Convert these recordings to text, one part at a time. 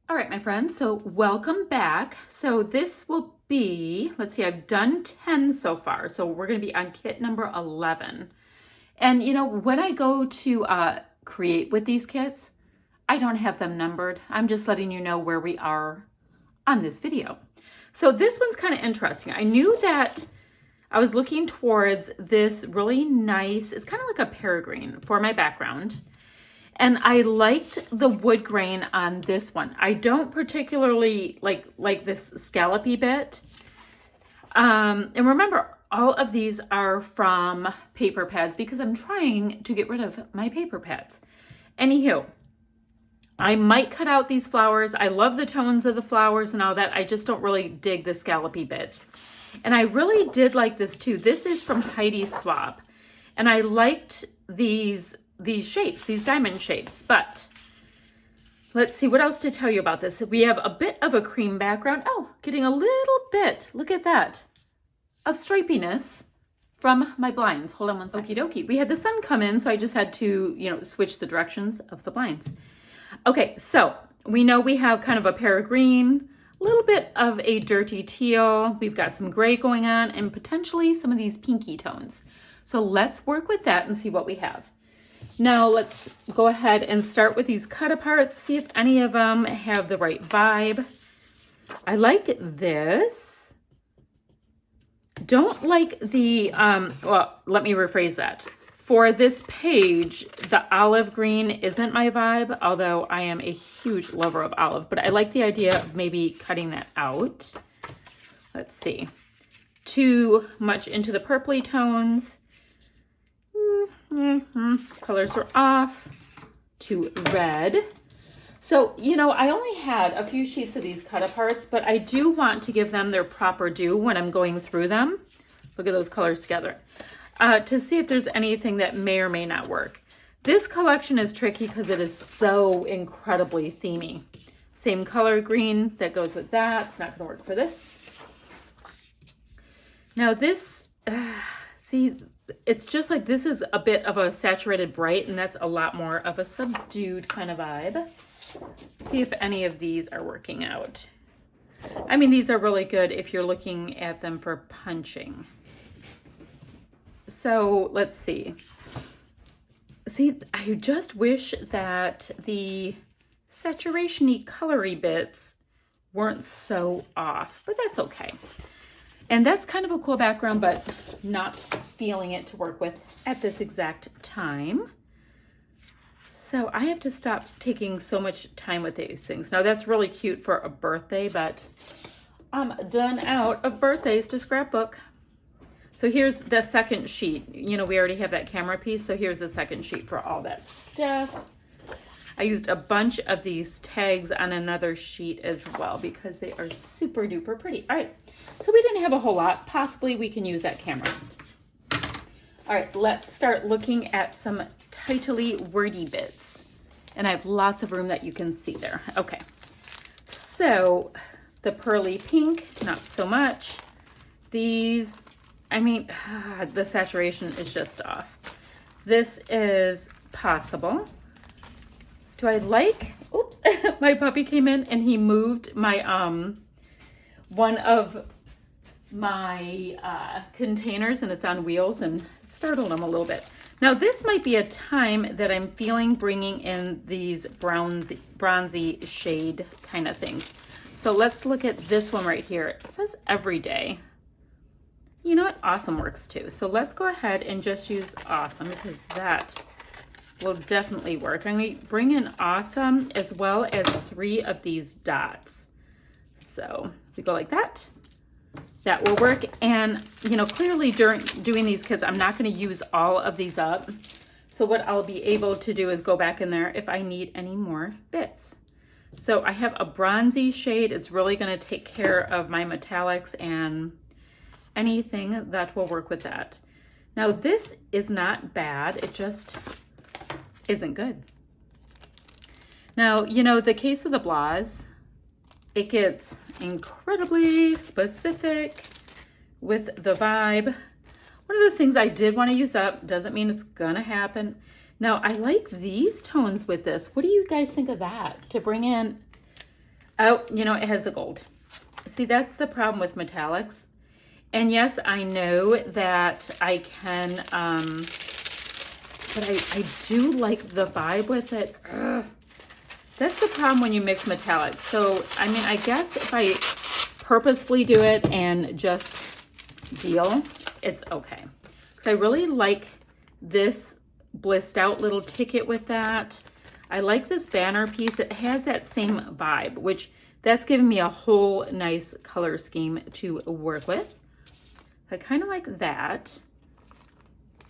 All right, my friends, so welcome back. So this will be, let's see, I've done 10 so far. So we're going to be on kit number 11. And when I go to create with these kits, I don't have them numbered. I'm just letting you know where we are on this video. So this one's kind of interesting. I knew that I was looking towards this really nice, it's kind of like a peregrine for my background. And I liked the wood grain on this one. I don't particularly like this scallopy bit. And remember, all of these are from paper pads because I'm trying to get rid of my paper pads. Anywho, I might cut out these flowers. I love the tones of the flowers and all that. I just don't really dig the scallopy bits. And I really did like this too. This is from Heidi Swapp. And I liked these shapes, these diamond shapes, but let's see what else to tell you about this. We have a bit of a cream background. Oh, getting a little bit, look at that, of stripiness from my blinds. Hold on one second. Okie dokie. We had the sun come in, so I just had to, switch the directions of the blinds. Okay, so we know we have kind of a peregrine, a little bit of a dirty teal. We've got some gray going on and potentially some of these pinky tones. So let's work with that and see what we have. Now let's go ahead and start with these cut aparts, see if any of them have the right vibe. I like this. Don't like the, well, let me rephrase that. For this page, the olive green isn't my vibe, although I am a huge lover of olive, but I like the idea of maybe cutting that out. Let's see. Too much into the purpley tones. Colors are off. Too red. So, I only had a few sheets of these cut aparts, but I do want to give them their proper due when I'm going through them. Look at those colors together. To see if there's anything that may or may not work. This collection is tricky because it is so incredibly themey. Same color green that goes with that. It's not going to work for this. Now this, see, it's just like this is a bit of a saturated bright, and that's a lot more of a subdued kind of vibe. See if any of these are working out. I mean, these are really good if you're looking at them for punching. So let's see. See, I just wish that the saturation-y, colory bits weren't so off, but that's okay. And that's kind of a cool background, but not feeling it to work with at this exact time. So I have to stop taking so much time with these things. Now that's really cute for a birthday, but I'm done out of birthdays to scrapbook. So here's the second sheet. We already have that camera piece, so here's the second sheet for all that stuff. I used a bunch of these tags on another sheet as well because they are super duper pretty. All right, so we didn't have a whole lot. Possibly we can use that camera. All right, let's start looking at some titly wordy bits. And I have lots of room that you can see there. Okay, so the pearly pink, not so much. These, I mean, the saturation is just off. This is possible. Do I like, oops, my puppy came in and he moved my, one of my containers, and it's on wheels, and startled him a little bit. Now this might be a time that I'm feeling bringing in these bronzy shade kind of things. So let's look at this one right here. It says everyday. You know what? Awesome works too. So let's go ahead and just use awesome because that will definitely work. I'm going to bring in awesome as well as 3 of these dots. So we go like that. That will work. And, clearly during doing these kits, I'm not going to use all of these up. So what I'll be able to do is go back in there if I need any more bits. So I have a bronzy shade. It's really going to take care of my metallics and anything that will work with that. Now this is not bad. It just isn't good. Now, the case of the blahs, it gets incredibly specific with the vibe. One of those things I did want to use up, doesn't mean it's gonna happen. Now, I like these tones with this. What do you guys think of that? To bring in Oh, you know, it has the gold. See, that's the problem with metallics. And yes, I know that I can, but I do like the vibe with it. Ugh. That's the problem when you mix metallics. So, I mean, I guess if I purposefully do it and just deal, it's okay. Because I really like this blissed out little ticket with that. I like this banner piece. It has that same vibe, which that's giving me a whole nice color scheme to work with. I kind of like that.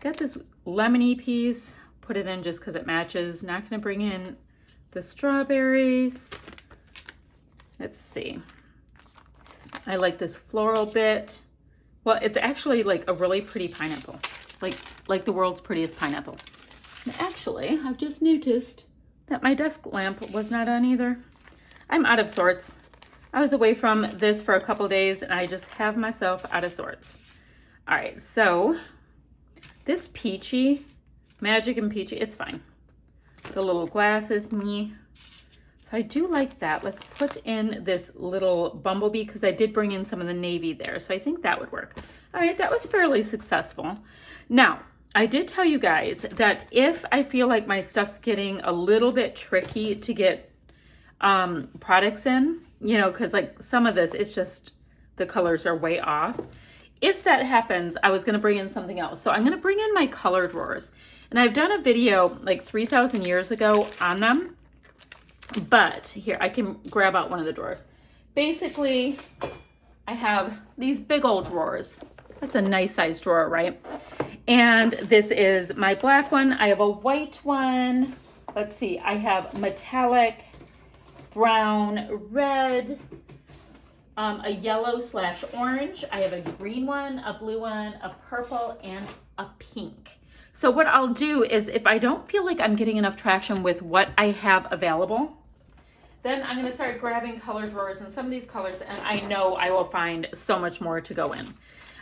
Got this lemony piece, put it in just because it matches. Not going to bring in the strawberries. Let's see. I like this floral bit. Well, it's actually like a really pretty pineapple, like the world's prettiest pineapple. And actually, I've just noticed that my desk lamp was not on either. I'm out of sorts. I was away from this for a couple days and I just have myself out of sorts. All right, so this peachy, magic and peachy, it's fine. The little glasses, me. So I do like that. Let's put in this little bumblebee because I did bring in some of the navy there. So I think that would work. All right, that was fairly successful. Now, I did tell you guys that if I feel like my stuff's getting a little bit tricky to get products in, you know, because like some of this, it's just the colors are way off. If that happens, I was going to bring in something else. So I'm going to bring in my color drawers. And I've done a video like 3,000 years ago on them. But here, I can grab out one of the drawers. Basically, I have these big old drawers. That's a nice size drawer, right? And this is my black one. I have a white one. Let's see. I have metallic, brown, red, a yellow/orange. I have a green one, a blue one, a purple, and a pink. So what I'll do is if I don't feel like I'm getting enough traction with what I have available, then I'm going to start grabbing color drawers in some of these colors, and I know I will find so much more to go in.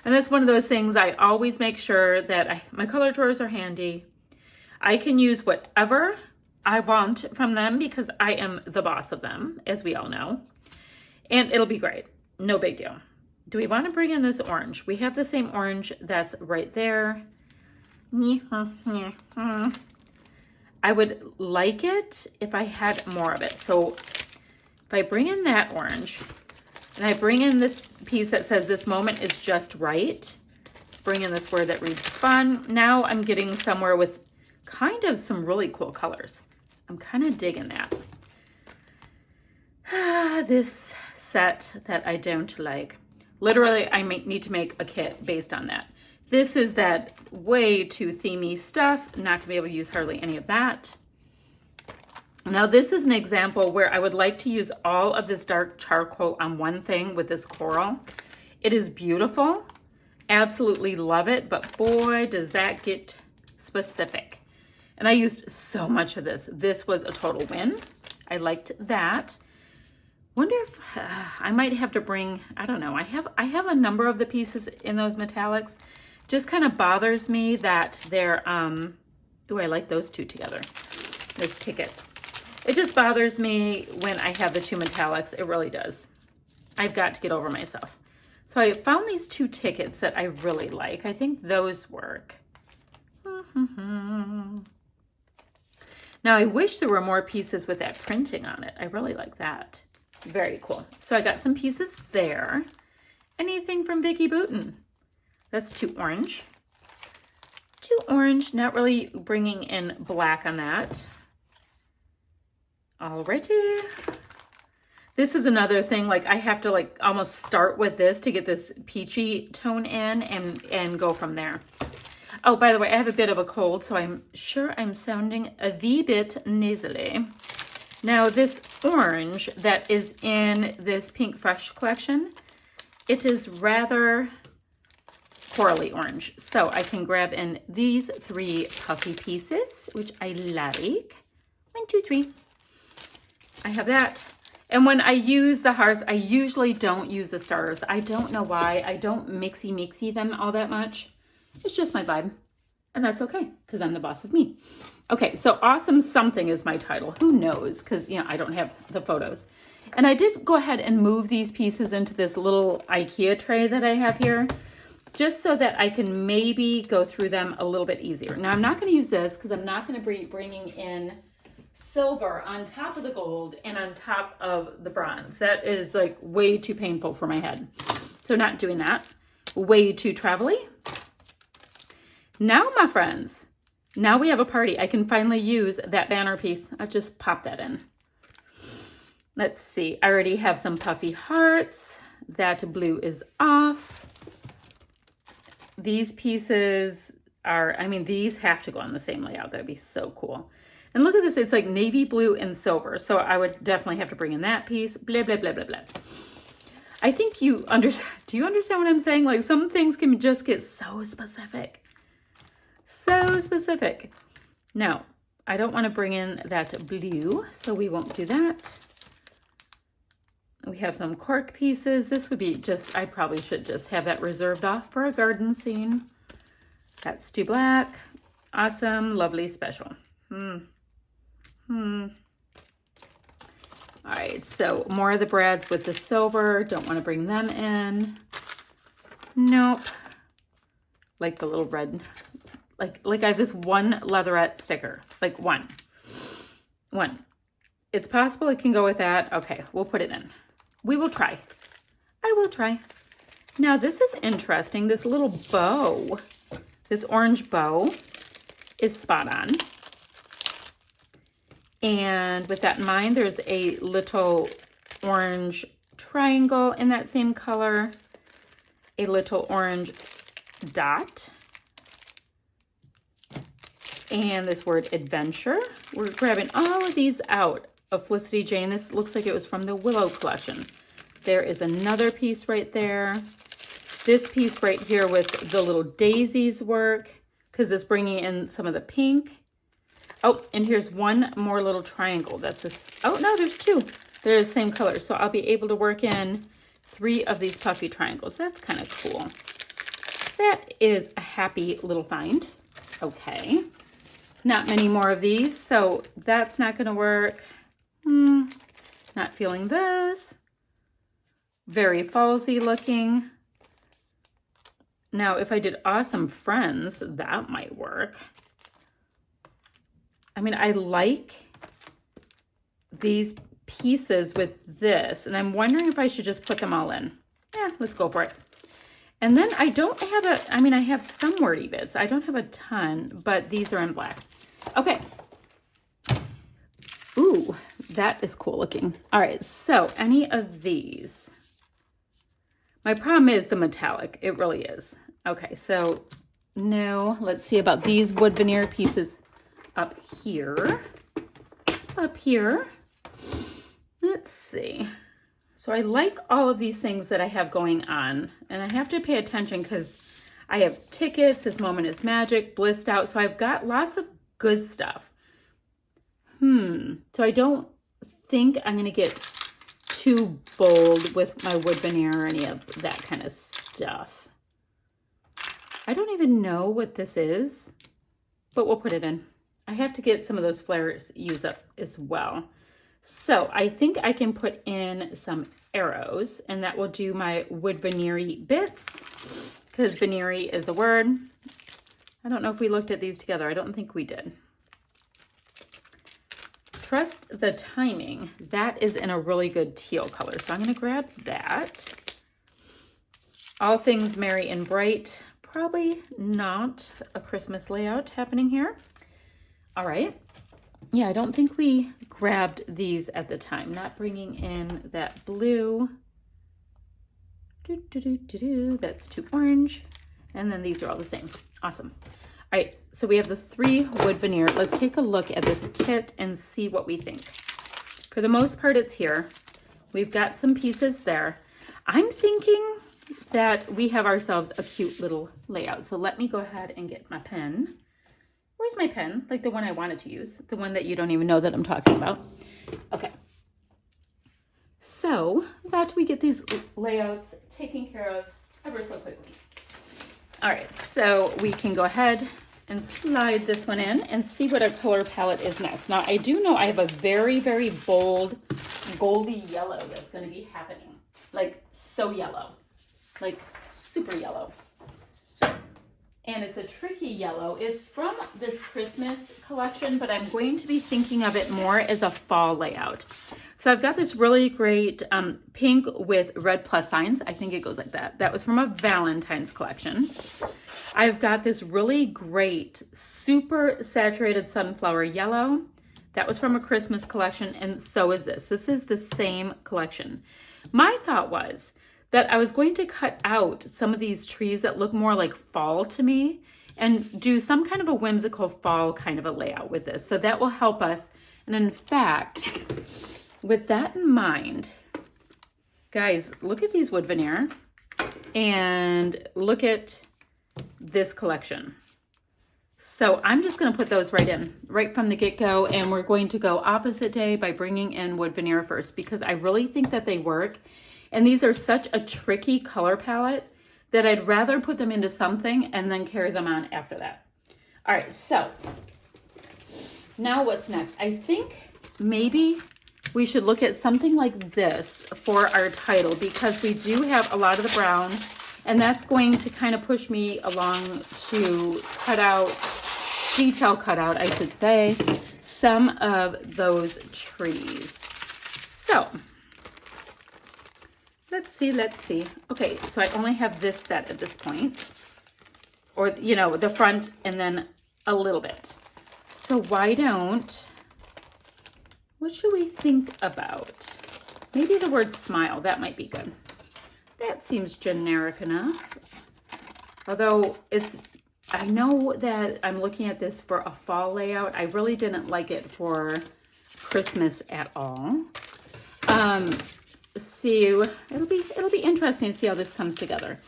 And that's one of those things I always make sure that my color drawers are handy. I can use whatever I want from them because I am the boss of them, as we all know. And it'll be great. No big deal. Do we want to bring in this orange? We have the same orange that's right there. I would like it if I had more of it. So if I bring in that orange and I bring in this piece that says this moment is just right. Let's bring in this word that reads fun. Now I'm getting somewhere with kind of some really cool colors. I'm kind of digging that. This set that I don't like. Literally, I need to make a kit based on that. This is that way too themey stuff. Not gonna be able to use hardly any of that. Now this is an example where I would like to use all of this dark charcoal on one thing with this coral. It is beautiful. Absolutely love it, but boy, does that get specific. And I used so much of this. This was a total win. I liked that. Wonder if I might have to bring, I don't know. I have a number of the pieces in those metallics. Just kind of bothers me that they're, ooh, I like those two together, those tickets. It just bothers me when I have the two metallics. It really does. I've got to get over myself. So I found these two tickets that I really like. I think those work. Now I wish there were more pieces with that printing on it. I really like that. Very cool. So I got some pieces there. Anything from Vicky Boutin? That's too orange. Too orange, not really bringing in black on that. Alrighty. This is another thing, like I have to like almost start with this to get this peachy tone in and go from there. Oh, by the way, I have a bit of a cold, so I'm sure I'm sounding a wee bit nasally. Now this orange that is in this Pink Fresh collection, it is rather corally orange. So I can grab in these three puffy pieces, which I like. 1, 2, 3. I have that. And when I use the hearts, I usually don't use the stars. I don't know why. I don't mixy them all that much. It's just my vibe. And that's okay, because I'm the boss of me. Okay, so Awesome Something is my title. Who knows? Because, you know, I don't have the photos. And I did go ahead and move these pieces into this little IKEA tray that I have here, just so that I can maybe go through them a little bit easier. Now I'm not going to use this because I'm not going to be bringing in silver on top of the gold and on top of the bronze. That is like way too painful for my head. So not doing that. Way too travel-y. Now, my friends, now we have a party. I can finally use that banner piece. I'll just pop that in. Let's see. I already have some puffy hearts. That blue is off. These pieces are, I mean, these have to go on the same layout. That'd be so cool. And look at this. It's like navy blue and silver. So I would definitely have to bring in that piece. Blah, blah, blah, blah, blah. I think you understand. Do you understand what I'm saying? Like some things can just get so specific. So specific. Now, I don't want to bring in that blue, so we won't do that. We have some cork pieces. This would be just, I probably should just have that reserved off for a garden scene. That's too black. Awesome, lovely, special. All right, so more of the brads with the silver. Don't want to bring them in. Nope. Like the little red, like I have this one leatherette sticker, like one. It's possible it can go with that. Okay, we'll put it in. We will try. I will try. Now this is interesting. This little bow, this orange bow is spot on. And with that in mind, there's a little orange triangle in that same color, a little orange dot, and this word adventure. We're grabbing all of these out of Felicity Jane. This looks like it was from the Willow collection. There is another piece right there. This piece right here with the little daisies work, because it's bringing in some of the pink. Oh, and here's one more little triangle. That's this. Oh, no, there's two. They're the same color. So I'll be able to work in 3 of these puffy triangles. That's kind of cool. That is a happy little find. Okay. Not many more of these, so that's not going to work. Not feeling those. Very fallsy looking. Now, if I did Awesome Friends, that might work. I mean, I like these pieces with this, and I'm wondering if I should just put them all in. Yeah, let's go for it. And then I don't have I have some wordy bits. I don't have a ton, but these are in black. Okay. Ooh, that is cool looking. All right, so any of these. My problem is the metallic. It really is. Okay, so no, let's see about these wood veneer pieces up here. Up here. Let's see. So I like all of these things that I have going on, and I have to pay attention because I have tickets, This Moment is Magic, Blissed Out, so I've got lots of good stuff. So I don't think I'm going to get too bold with my wood veneer or any of that kind of stuff. I don't even know what this is, but we'll put it in. I have to get some of those flares used up as well. So I think I can put in some arrows, and that will do my wood veneer-y bits, because veneer is a word. I don't know if we looked at these together. I don't think we did. Trust the timing. That is in a really good teal color, so I'm going to grab that. All things merry and bright. Probably not a Christmas layout happening here. All right. Yeah, I don't think we grabbed these at the time. Not bringing in that blue. That's too orange. And then these are all the same. Awesome. All right, so we have the 3 wood veneer. Let's take a look at this kit and see what we think. For the most part, it's here. We've got some pieces there. I'm thinking that we have ourselves a cute little layout. So let me go ahead and get my pen. Where's my pen? Like the one I wanted to use. The one that you don't even know that I'm talking about. Okay. So that we get these layouts taken care of ever so quickly. All right, so we can go ahead and slide this one in and see what our color palette is next. Now, I do know I have a very, very bold goldy yellow that's going to be happening. Like so yellow, like super yellow. And it's a tricky yellow. It's from this Christmas collection, but I'm going to be thinking of it more as a fall layout. So I've got this really great pink with red plus signs. I think it goes like that. That was from a Valentine's collection. I've got this really great super saturated sunflower yellow. That was from a Christmas collection, and so is this. This is the same collection. My thought was that I was going to cut out some of these trees that look more like fall to me and do some kind of a whimsical fall kind of a layout with this. So that will help us. And in fact, with that in mind, guys, look at these wood veneer and look at this collection. So I'm just going to put those right in, right from the get-go, and we're going to go opposite day by bringing in wood veneer first because I really think that they work. And these are such a tricky color palette that I'd rather put them into something and then carry them on after that. All right, so now what's next? I think maybe we should look at something like this for our title because we do have a lot of the brown, and that's going to kind of push me along to cut out, detail cut out, I should say, some of those trees. So let's see. Okay, so I only have this set at this point, or, you know, the front and then a little bit. So why don't, what should we think about? Maybe the word smile, that might be good. That seems generic enough. Although I know that I'm looking at this for a fall layout. I really didn't like it for Christmas at all. See, it'll be interesting to see how this comes together.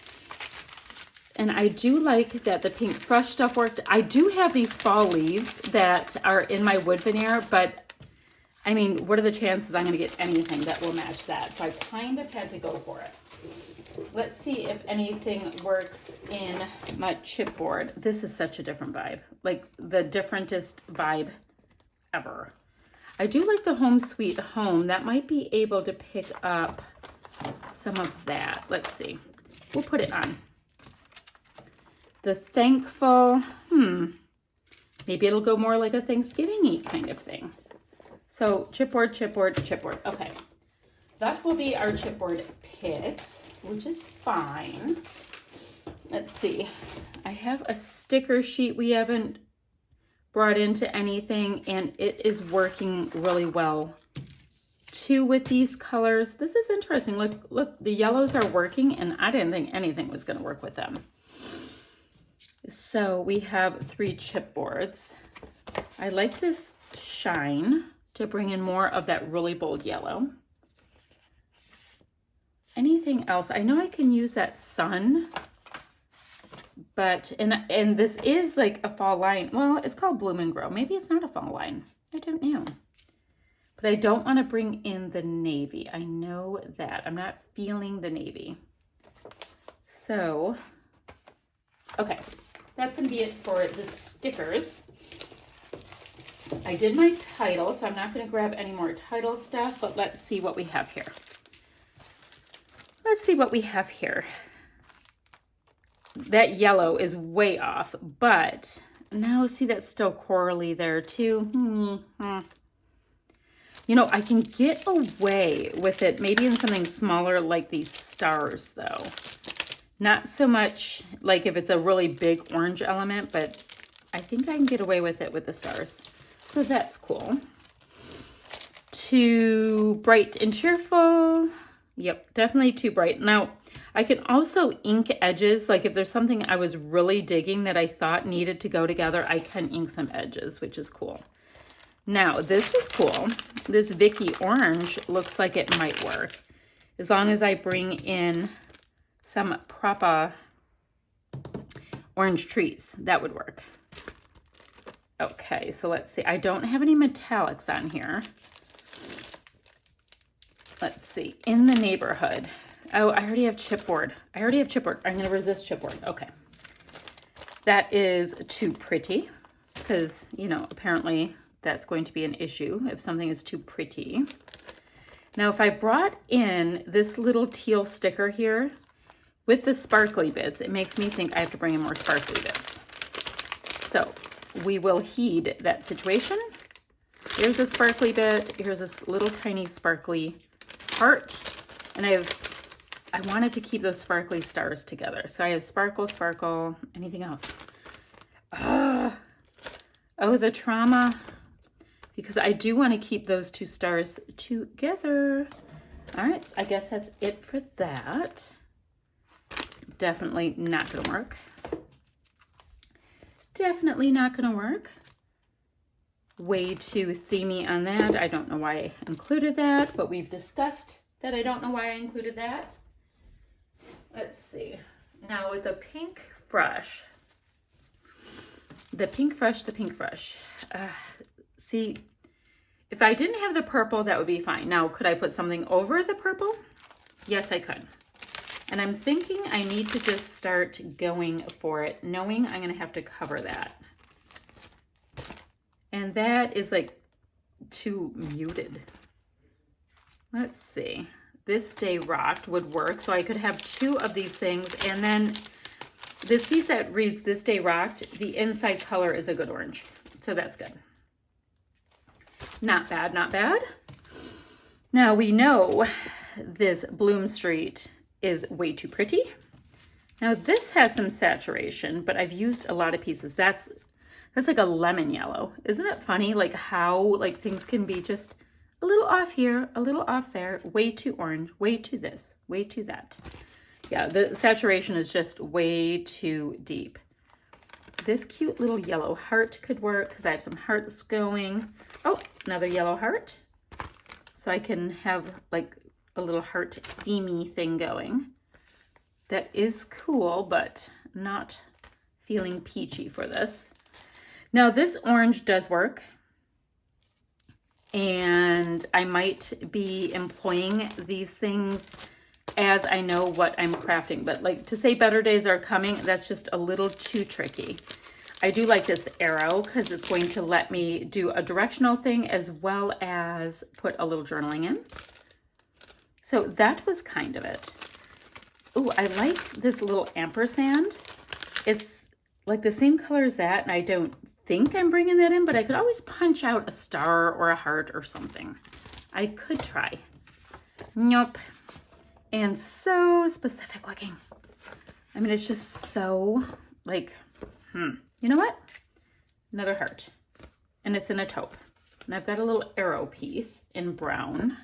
And I do like that the pink fresh stuff worked. I do have these fall leaves that are in my wood veneer, but I mean, what are the chances I'm going to get anything that will match that? So I kind of had to go for it. Let's see if anything works in my chipboard. This is such a different vibe, like the differentest vibe ever. I do like the Home Sweet Home. That might be able to pick up some of that. Let's see. We'll put it on. The Thankful, maybe it'll go more like a Thanksgiving-y kind of thing. So chipboard. Okay. That will be our chipboard picks, which is fine. Let's see. I have a sticker sheet we haven't brought into anything, and it is working really well too with these colors. This is interesting. Look, the yellows are working, and I didn't think anything was going to work with them. So we have 3 chipboards. I like this shine to bring in more of that really bold yellow. Anything else? I know I can use that sun, but, and this is like a fall line. Well, it's called Bloom and Grow. Maybe it's not a fall line. I don't know. But I don't want to bring in the navy. I know that. I'm not feeling the navy. So, okay. That's going to be it for the stickers. I did my title, so I'm not going to grab any more title stuff, but let's see what we have here. Let's see what we have here. That yellow is way off, but now see that's still corally there too. You know, I can get away with it maybe in something smaller like these stars though. Not so much like if it's a really big orange element, but I think I can get away with it with the stars. So that's cool. Too bright and cheerful. Yep, definitely too bright. Now, I can also ink edges. Like if there's something I was really digging that I thought needed to go together, I can ink some edges, which is cool. Now, this is cool. This Vicky Orange looks like it might work. As long as I bring in some proper orange trees, that would work. Okay, so let's see. I don't have any metallics on here. Let's see. In the neighborhood. Oh, I already have chipboard. I'm going to resist chipboard. Okay. That is too pretty because, you know, apparently that's going to be an issue if something is too pretty. Now, if I brought in this little teal sticker here with the sparkly bits, it makes me think I have to bring in more sparkly bits. So we will heed that situation. Here's a sparkly bit. Here's this little tiny sparkly heart. And I wanted to keep those sparkly stars together. So I have sparkle, sparkle, anything else. Oh, the trauma. Because I do want to keep those two stars together. All right, I guess that's it for that. Definitely not gonna work. Definitely not gonna work. Way too themey on that. I don't know why I included that, but we've discussed that I don't know why I included that. Let's see. Now with the pink brush. The pink brush. See, if I didn't have the purple, that would be fine. Now, could I put something over the purple? Yes, I could. And I'm thinking I need to just start going for it, knowing I'm gonna have to cover that. And that is like too muted. Let's see. This Day Rocked would work. So I could have two of these things. And then this piece that reads This Day Rocked, the inside color is a good orange. So that's good. Not bad, not bad. Now we know this Bloom Street is way too pretty. Now this has some saturation, but I've used a lot of pieces. That's like a lemon yellow. Isn't it funny like how like things can be just a little off here, a little off there, way too orange, way too this, way too that. Yeah, the saturation is just way too deep. This cute little yellow heart could work because I have some hearts going. Oh, another yellow heart. So I can have like a little heart themey thing going. That is cool, but not feeling peachy for this. Now this orange does work. And I might be employing these things as I know what I'm crafting. But like to say better days are coming, that's just a little too tricky. I do like this arrow because it's going to let me do a directional thing as well as put a little journaling in. So that was kind of it. Ooh, I like this little ampersand. It's like the same color as that, and I don't think I'm bringing that in, but I could always punch out a star or a heart or something. I could try. Nope. And so specific looking. I mean, it's just so like, You know what? Another heart. And it's in a taupe. And I've got a little arrow piece in brown.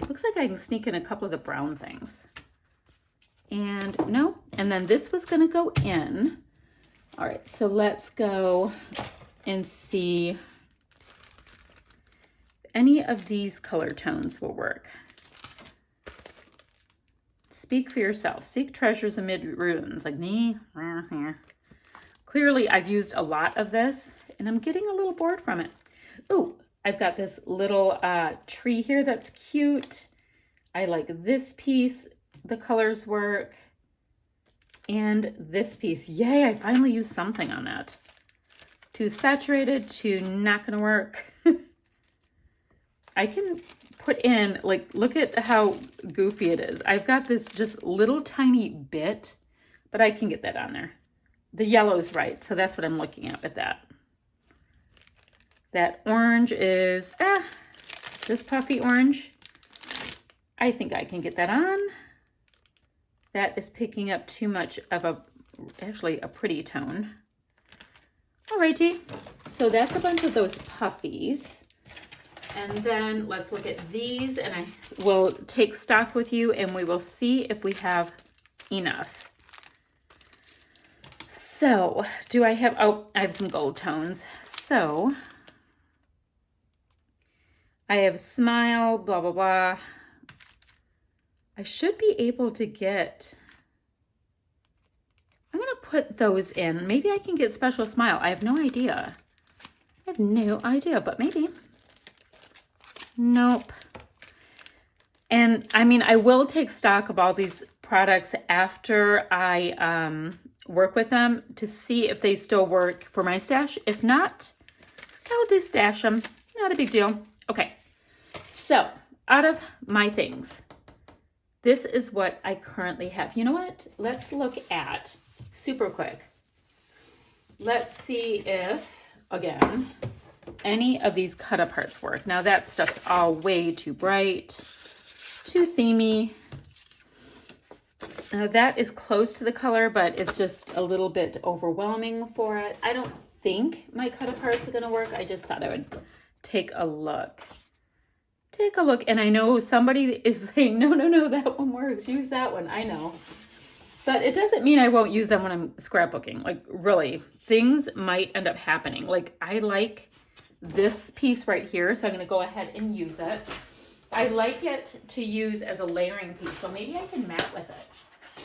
Looks like I can sneak in a couple of the brown things. And no, and then this was gonna go in. All right, so let's go and see if any of these color tones will work. Speak for yourself. Seek treasures amid ruins. Like me. Clearly, I've used a lot of this, and I'm getting a little bored from it. Ooh, I've got this little tree here that's cute. I like this piece. The colors work. And this piece. Yay, I finally used something on that. Too saturated, too not gonna work. I can put in, like, look at how goofy it is. I've got this just little tiny bit, but I can get that on there. The yellow's right, so that's what I'm looking at with that. That orange is, this puffy orange. I think I can get that on. That is picking up too much of actually a pretty tone. Alrighty, so that's a bunch of those puffies. And then let's look at these, and I will take stock with you, and we will see if we have enough. So, do I have, I have some gold tones. So, I have Smile, blah, blah, blah. I should be able to get, I'm going to put those in. Maybe I can get Special Smile. I have no idea. I have no idea, but maybe. Nope. And I mean, I will take stock of all these products after I work with them to see if they still work for my stash. If not, I'll just stash them. Not a big deal. Okay. So out of my things, this is what I currently have. You know what? Let's look at, super quick. Let's see if, again, any of these cut aparts work. Now that stuff's all way too bright, too themey. That is close to the color, but it's just a little bit overwhelming for it. I don't think my cut aparts are gonna work. I just thought I would take a look. Take a look, and I know somebody is saying, no, that one works. Use that one, I know. But it doesn't mean I won't use them when I'm scrapbooking. Like, really, things might end up happening. Like, I like this piece right here, so I'm gonna go ahead and use it. I like it to use as a layering piece, so maybe I can mat with it.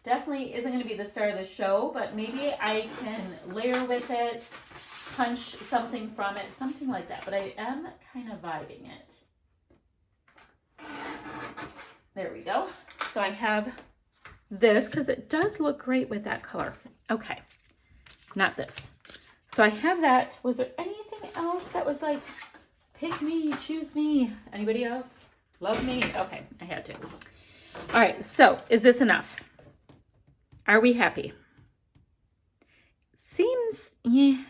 Definitely isn't gonna be the star of the show, but maybe I can layer with it, punch something from it, something like that. But I am kind of vibing it. There we go. So I have this because it does look great with that color. Okay, not this. So I have that. Was there anything else that was like, pick me, choose me? Anybody else? Love me? Okay, I had to. All right, so is this enough? Are we happy? Seems, yeah.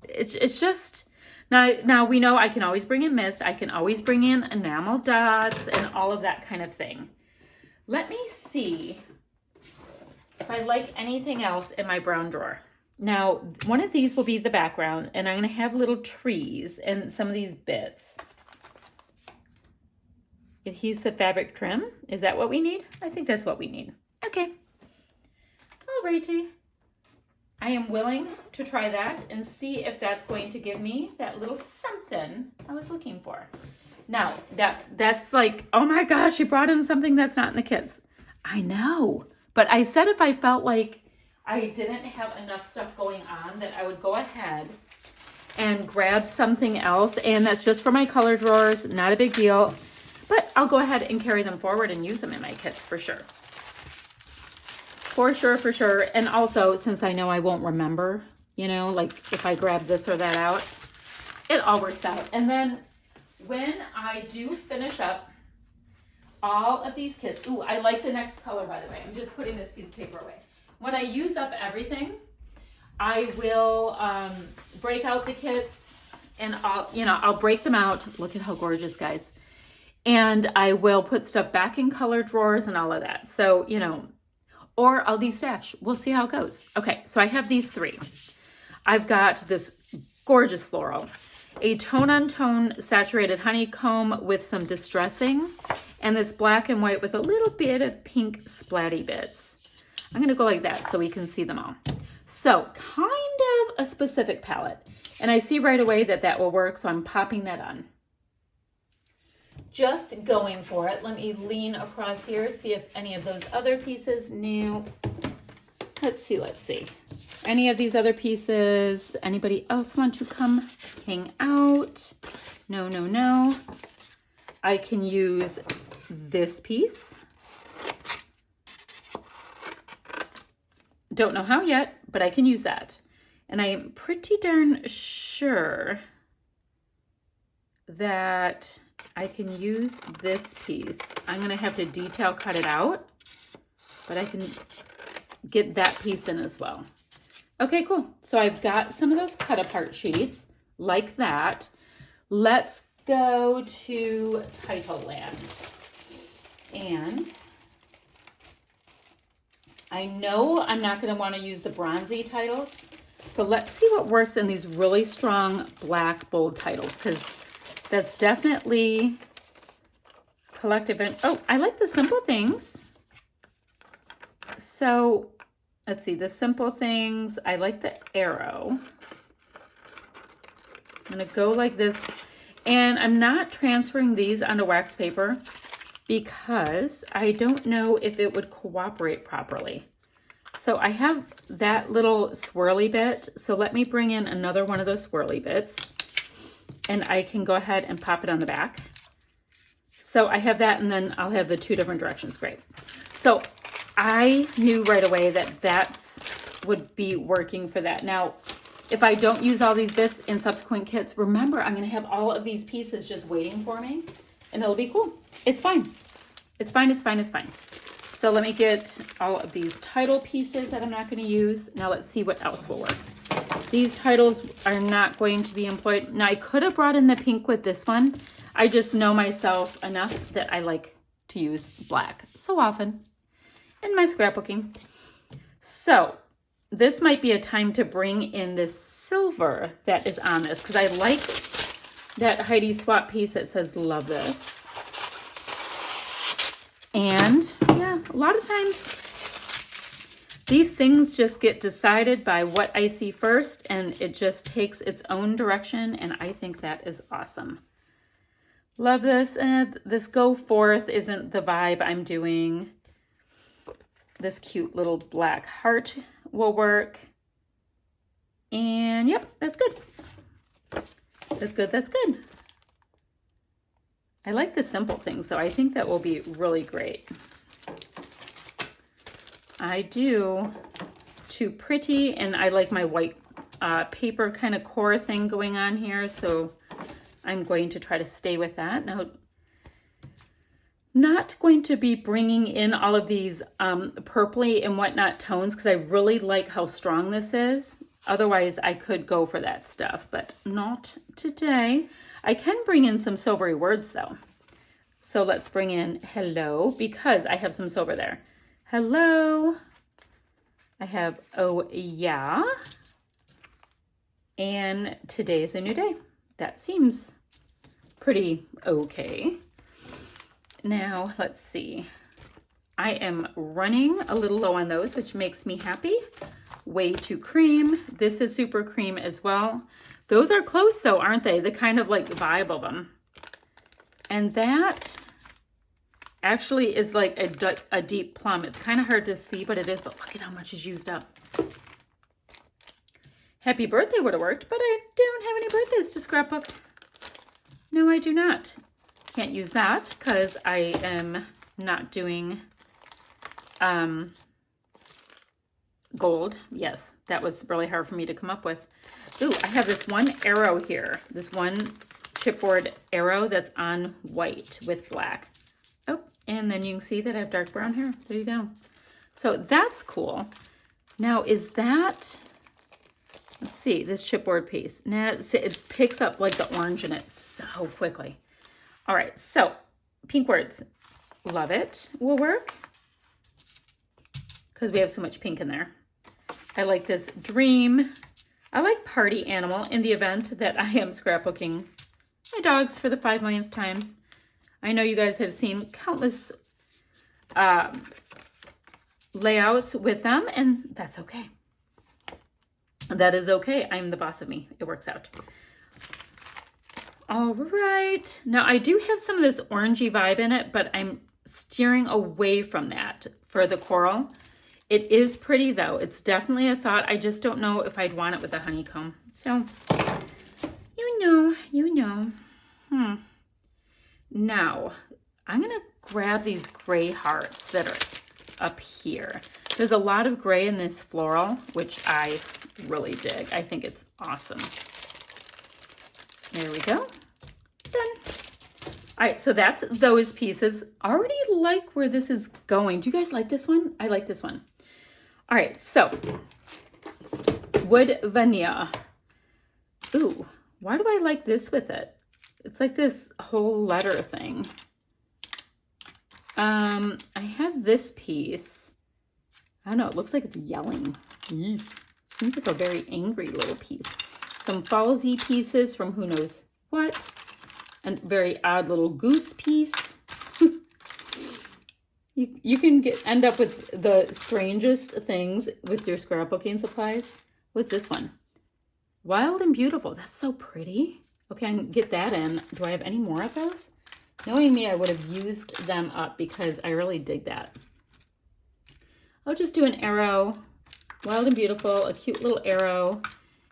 It's just, now we know I can always bring in mist. I can always bring in enamel dots and all of that kind of thing. Let me see if I like anything else in my brown drawer. Now, one of these will be the background, and I'm going to have little trees and some of these bits. Adhesive fabric trim. Is that what we need? I think that's what we need. Okay. Alrighty. I am willing to try that and see if that's going to give me that little something I was looking for. Now, that's like, oh my gosh, you brought in something that's not in the kits. I know. But I said if I felt like I didn't have enough stuff going on, that I would go ahead and grab something else. And that's just for my color drawers. Not a big deal. But I'll go ahead and carry them forward and use them in my kits for sure. For sure. And also, since I know I won't remember, you know, like if I grab this or that out, it all works out. And then when I do finish up all of these kits, ooh, I like the next color, by the way. I'm just putting this piece of paper away. When I use up everything, I will break out the kits and I'll break them out. Look at how gorgeous, guys. And I will put stuff back in color drawers and all of that. So, you know, or I'll destash. We'll see how it goes. Okay, so I have these three. I've got this gorgeous floral, a tone-on-tone saturated honeycomb with some distressing, and this black and white with a little bit of pink splatty bits. I'm gonna go like that so we can see them all. So kind of a specific palette. And I see right away that that will work, so I'm popping that on. Just going for it. Let me lean across here, see if any of those other pieces, no. Let's see. Any of these other pieces, anybody else want to come hang out? No. I can use this piece. Don't know how yet, but I can use that. And I am pretty darn sure that I can use this piece. I'm gonna have to detail cut it out, but I can get that piece in as well. Okay, cool. So I've got some of those cut apart sheets like that. Let's go to Title Land. And I know I'm not gonna wanna use the bronzy titles. So let's see what works in these really strong black bold titles, because that's definitely collective. And oh, I like the simple things. So let's see, the simple things. I like the arrow. I'm gonna go like this. And I'm not transferring these onto wax paper because I don't know if it would cooperate properly. So I have that little swirly bit. So let me bring in another one of those swirly bits. And I can go ahead and pop it on the back. So I have that, and then I'll have the two different directions. Great. So I knew right away that that would be working for that. Now, if I don't use all these bits in subsequent kits, remember, I'm going to have all of these pieces just waiting for me, and it'll be cool. It's fine. It's fine, it's fine, it's fine. So let me get all of these title pieces that I'm not going to use. Now let's see what else will work. These titles are not going to be employed. Now I could have brought in the pink with this one. I just know myself enough that I like to use black so often in my scrapbooking. So this might be a time to bring in this silver that is on this, because I like that Heidi swap piece that says love this. And yeah, a lot of times these things just get decided by what I see first, and it just takes its own direction, and I think that is awesome. Love this. And this go forth isn't the vibe I'm doing. This cute little black heart will work. And yep, that's good. That's good, that's good. I like the simple things, so I think that will be really great. I do too pretty, and I like my white paper kind of core thing going on here, so I'm going to try to stay with that. Now, not going to be bringing in all of these purpley and whatnot tones, because I really like how strong this is. Otherwise, I could go for that stuff, but not today. I can bring in some silvery words, though. So let's bring in hello, because I have some silver there. Hello. I have oh yeah. And today is a new day. That seems pretty okay. Now, let's see. I am running a little low on those, which makes me happy. Way too cream. This is super cream as well. Those are close though, aren't they? The kind of like vibe of them. And that actually is like a deep plum. It's kind of hard to see, but it is. But look at how much is used up. Happy birthday would have worked, but I don't have any birthdays to scrapbook. No, I do not. Can't use that because I am not doing gold. Yes, that was really hard for me to come up with. Ooh, I have this one arrow here. This one chipboard arrow that's on white with black. Oh, and then you can see that I have dark brown hair. There you go. So that's cool. Now, is that, let's see, this chipboard piece. Now, it picks up like the orange in it so quickly. All right, so pink words. Love it will work because we have so much pink in there. I like this dream. I like party animal in the event that I am scrapbooking my dogs for the 5 millionth time. I know you guys have seen countless layouts with them, and that's okay. That is okay. I'm the boss of me. It works out. All right. Now, I do have some of this orangey vibe in it, but I'm steering away from that for the coral. It is pretty, though. It's definitely a thought. I just don't know if I'd want it with a honeycomb. So, you know. Now, I'm going to grab these gray hearts that are up here. There's a lot of gray in this floral, which I really dig. I think it's awesome. There we go. Done. All right, so that's those pieces. Already like where this is going. Do you guys like this one? I like this one. All right, so wood veneer. Ooh, why do I like this with it? It's like this whole letter thing. I have this piece. I don't know, it looks like it's yelling. Seems like a very angry little piece. Some falsy pieces from who knows what. And very odd little goose piece. You can end up with the strangest things with your scrapbooking supplies. What's this one? Wild and beautiful. That's so pretty. Okay, I can get that in. Do I have any more of those? Knowing me, I would have used them up because I really dig that. I'll just do an arrow. Wild and beautiful, a cute little arrow,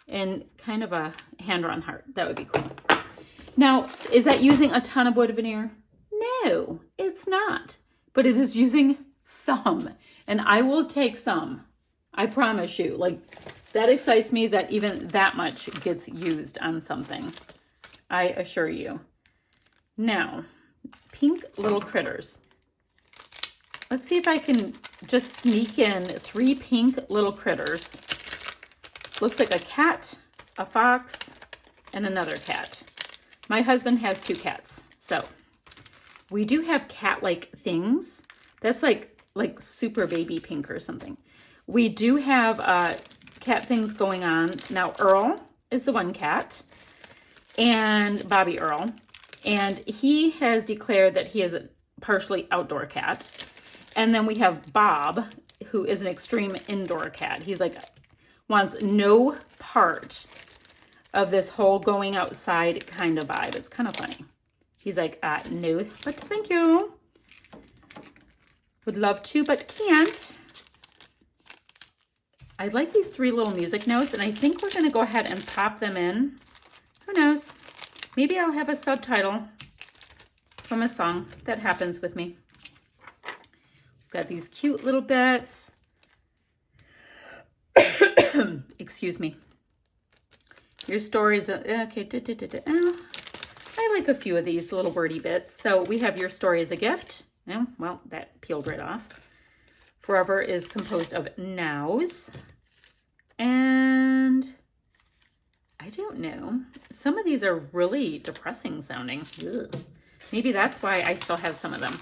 and kind of a hand-drawn heart. That would be cool. Now, is that using a ton of wood veneer? No, it's not. But it is using some. And I will take some. I promise you. Like, That excites me that even that much gets used on something. I assure you. Now, pink little critters. Let's see if I can just sneak in 3 pink little critters. Looks like a cat, a fox, and another cat. My husband has 2 cats, so we do have cat-like things. That's like super baby pink or something. We do have cat things going on. Now, Earl is the one cat, and Bobby Earl, and he has declared that he is a partially outdoor cat. And then we have Bob, who is an extreme indoor cat. He's like, wants no part of this whole going outside kind of vibe. It's kind of funny. He's like, no, but thank you. Would love to, but can't. I like these 3 little music notes, and I think we're gonna go ahead and pop them in. Who knows? Maybe I'll have a subtitle from a song. That happens with me. Got these cute little bits. Excuse me. Your stories, okay, I like a few of these little wordy bits. So we have your story as a gift. Oh, well, that peeled right off. Forever is composed of nows. And I don't know. Some of these are really depressing sounding. Ugh. Maybe that's why I still have some of them.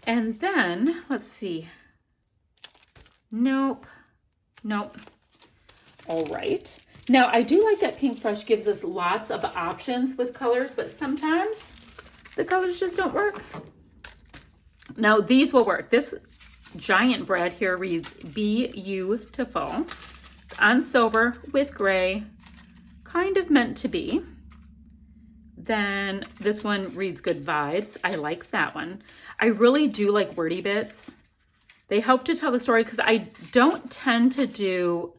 And then, let's see. Nope. Nope. All right. Now, I do like that Pink Fresh gives us lots of options with colors, but sometimes the colors just don't work. Now, these will work. This giant brad here reads Beautiful. It's on silver with gray, kind of meant to be. Then this one reads Good Vibes. I like that one. I really do like wordy bits. They help to tell the story because I don't tend to do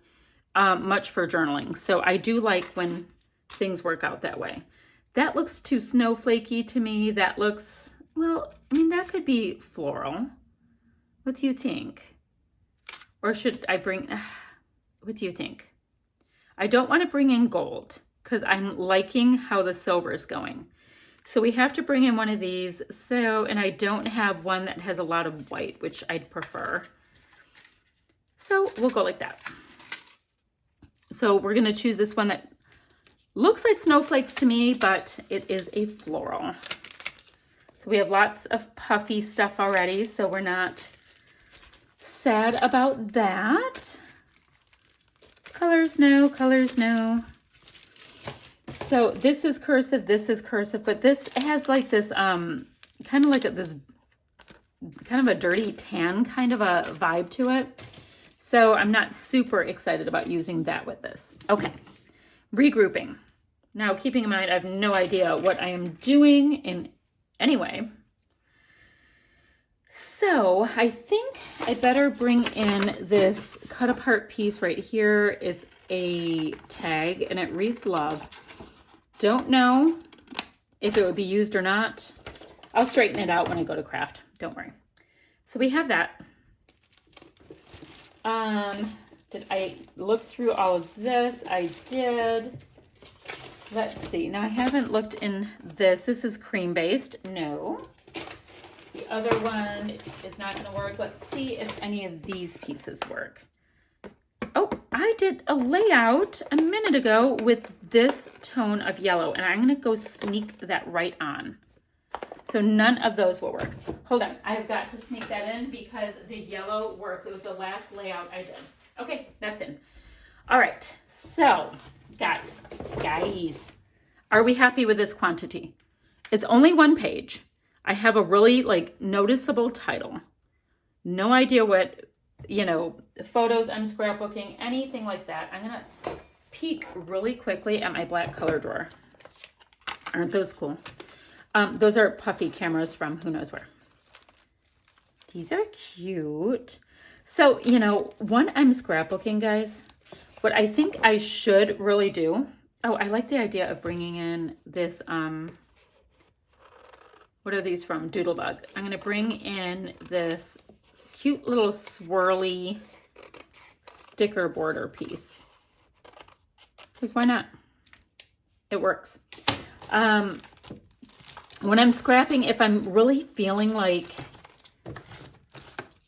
much for journaling. So I do like when things work out that way. That looks too snowflakey to me. That looks, well, I mean, that could be floral. What do you think? Or should I bring, what do you think? I don't want to bring in gold because I'm liking how the silver is going. So we have to bring in one of these. So, and I don't have one that has a lot of white, which I'd prefer. So we'll go like that. So we're going to choose this one that looks like snowflakes to me, but it is a floral. So we have lots of puffy stuff already, so we're not sad about that. Colors, no, colors, no. So this is cursive, but this has like this, kind of like this kind of a dirty tan kind of a vibe to it. So I'm not super excited about using that with this. Okay, regrouping. Now, keeping in mind, I have no idea what I am doing in any way. So I think I better bring in this cut apart piece right here. It's a tag and it reads love. Don't know if it would be used or not. I'll straighten it out when I go to craft. Don't worry. So we have that. Did I look through all of this? I did. Let's see. Now I haven't looked in this. This is cream based. No. The other one is not going to work. Let's see if any of these pieces work. Oh, I did a layout a minute ago with this tone of yellow, and I'm going to go sneak that right on. So none of those will work. Hold on. I've got to sneak that in because the yellow works. It was the last layout I did. Okay, that's in. All right. So, guys, are we happy with this quantity? It's only 1 page. I have a really like noticeable title. No idea what, you know, photos I'm scrapbooking, anything like that. I'm going to peek really quickly at my black color drawer. Aren't those cool? Those are puffy cameras from who knows where. These are cute. So, you know, when I'm scrapbooking, guys, what I think I should really do, oh, I like the idea of bringing in this, what are these from? Doodlebug. I'm going to bring in this cute little swirly sticker border piece. Because why not? It works. When I'm scrapping, if I'm really feeling like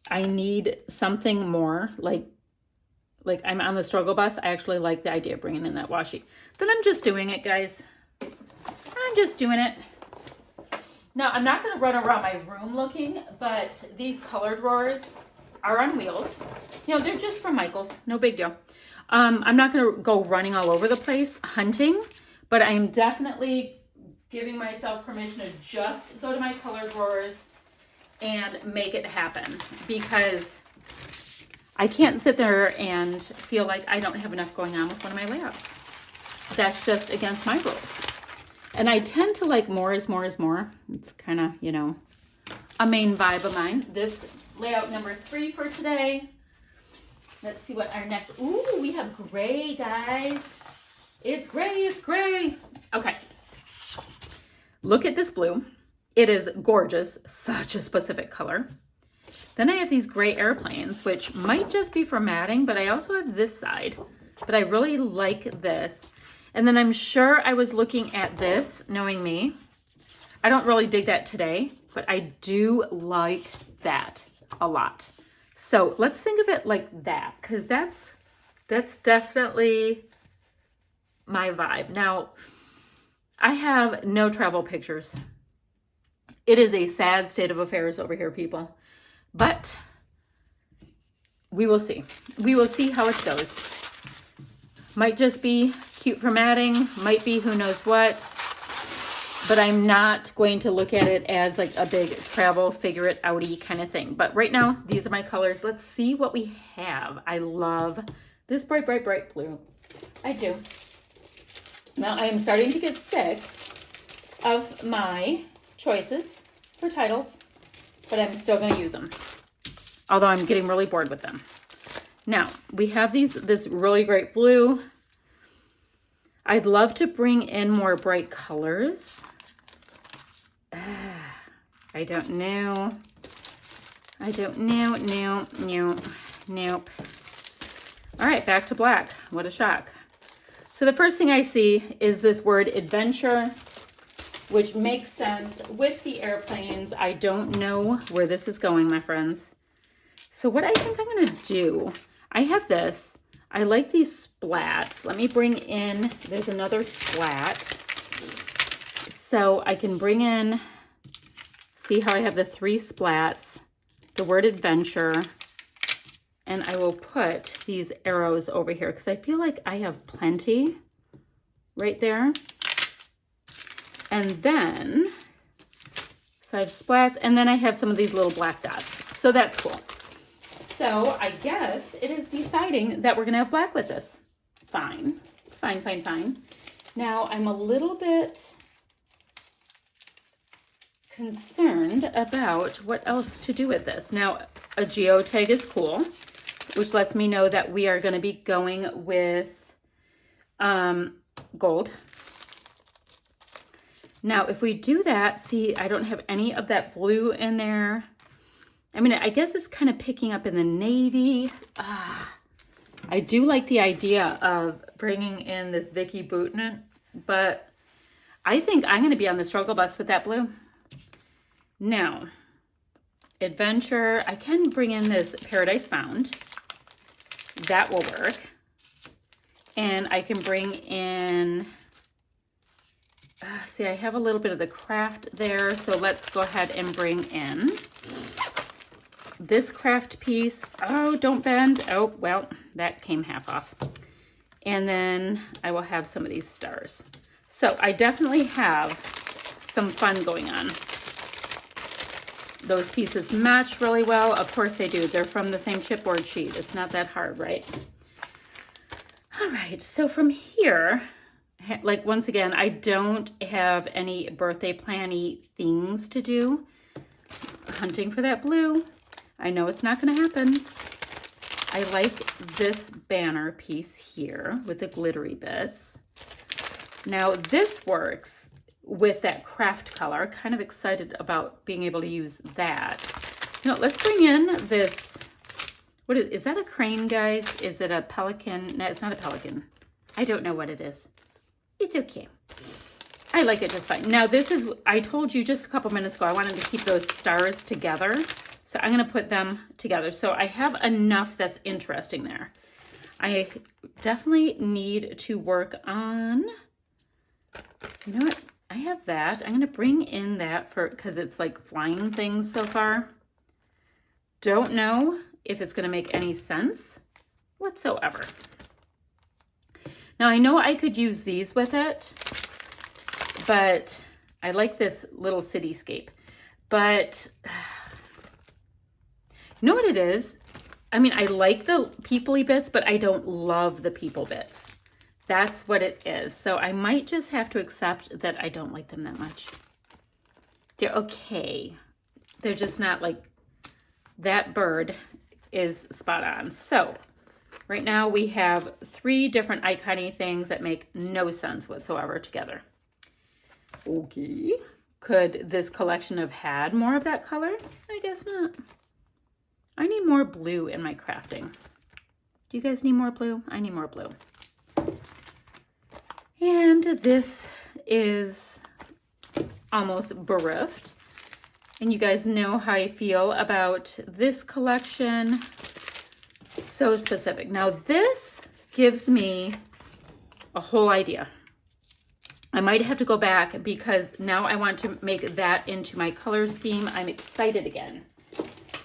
I need something more, like I'm on the struggle bus, I actually like the idea of bringing in that washi. Then I'm just doing it, guys. I'm just doing it. Now, I'm not going to run around my room looking, but these color drawers are on wheels. You know, they're just from Michael's. No big deal. I'm not going to go running all over the place hunting, but I am definitely giving myself permission to just go to my color drawers and make it happen, because I can't sit there and feel like I don't have enough going on with one of my layouts. That's just against my rules. And I tend to like more is more is more. It's kind of, you know, a main vibe of mine. This layout number 3 for today. Let's see what our next, ooh, we have gray, guys. It's gray, it's gray. Okay. Look at this blue. It is gorgeous, such a specific color. Then I have these gray airplanes, which might just be for matting, but I also have this side, but I really like this. And then I'm sure I was looking at this, knowing me. I don't really dig that today, but I do like that a lot. So let's think of it like that, because that's definitely my vibe. Now, I have no travel pictures. It is a sad state of affairs over here, people. But we will see. We will see how it goes. Might just be cute for matting. Might be who knows what. But I'm not going to look at it as like a big travel figure it outy kind of thing. But right now, these are my colors. Let's see what we have. I love this bright, bright, bright blue. I do. Now, I am starting to get sick of my choices for titles, but I'm still going to use them, although I'm getting really bored with them. Now, we have this really great blue. I'd love to bring in more bright colors. I don't know. I don't know. Nope. All right, back to black. What a shock. So the first thing I see is this word adventure, which makes sense with the airplanes. I don't know where this is going, my friends. So what I think I'm going to do, I have this. I like these splats. Let me bring in, there's another splat. So I can bring in, see how I have the 3 splats, the word adventure, and I will put these arrows over here because I feel like I have plenty right there. And then, so I have splats, and then I have some of these little black dots. So that's cool. So I guess it is deciding that we're going to have black with this. Fine. Now I'm a little bit concerned about what else to do with this. Now, a geotag is cool, which lets me know that we are going to be going with gold. Now, if we do that, see, I don't have any of that blue in there. I mean, I guess it's kind of picking up in the navy. I do like the idea of bringing in this Vicky Bootman, but I think I'm going to be on the struggle bus with that blue. Now, adventure, I can bring in this Paradise Found. That will work. And I can bring in, see, I have a little bit of the craft there, so let's go ahead and bring in this craft piece. Oh, don't bend. Oh, well, that came half off. And then I will have some of these stars. So I definitely have some fun going on. Those pieces match really well. Of course they do. They're from the same chipboard sheet. It's not that hard, right? All right, so from here, like once again, I don't have any birthday plan-y things to do. Hunting for that blue. I know it's not going to happen. I like this banner piece here with the glittery bits. Now this works with that craft color. Kind of excited about being able to use that. Now let's bring in this What is that a crane, guys? Is it a pelican? No, it's not a pelican. I don't know what it is. It's okay. I like it just fine. Now this is, I told you just a couple minutes ago, I wanted to keep those stars together. So I'm going to put them together. So I have enough that's interesting there. I definitely need to work on, you know what? I have that. I'm going to bring in that because it's like flying things so far. Don't know if it's going to make any sense whatsoever. Now I know I could use these with it, but I like this little cityscape. But you know what it is? I mean, I like the people-y bits, but I don't love the people bits. That's what it is. So I might just have to accept that I don't like them that much. They're okay. They're just not like, that bird is spot on. So right now we have 3 different icon-y things that make no sense whatsoever together. Okay. Could this collection have had more of that color? I guess not. I need more blue in my crafting. Do you guys need more blue? I need more blue. And this is almost bereft. And you guys know how I feel about this collection. So specific. Now this gives me a whole idea. I might have to go back because now I want to make that into my color scheme. I'm excited again.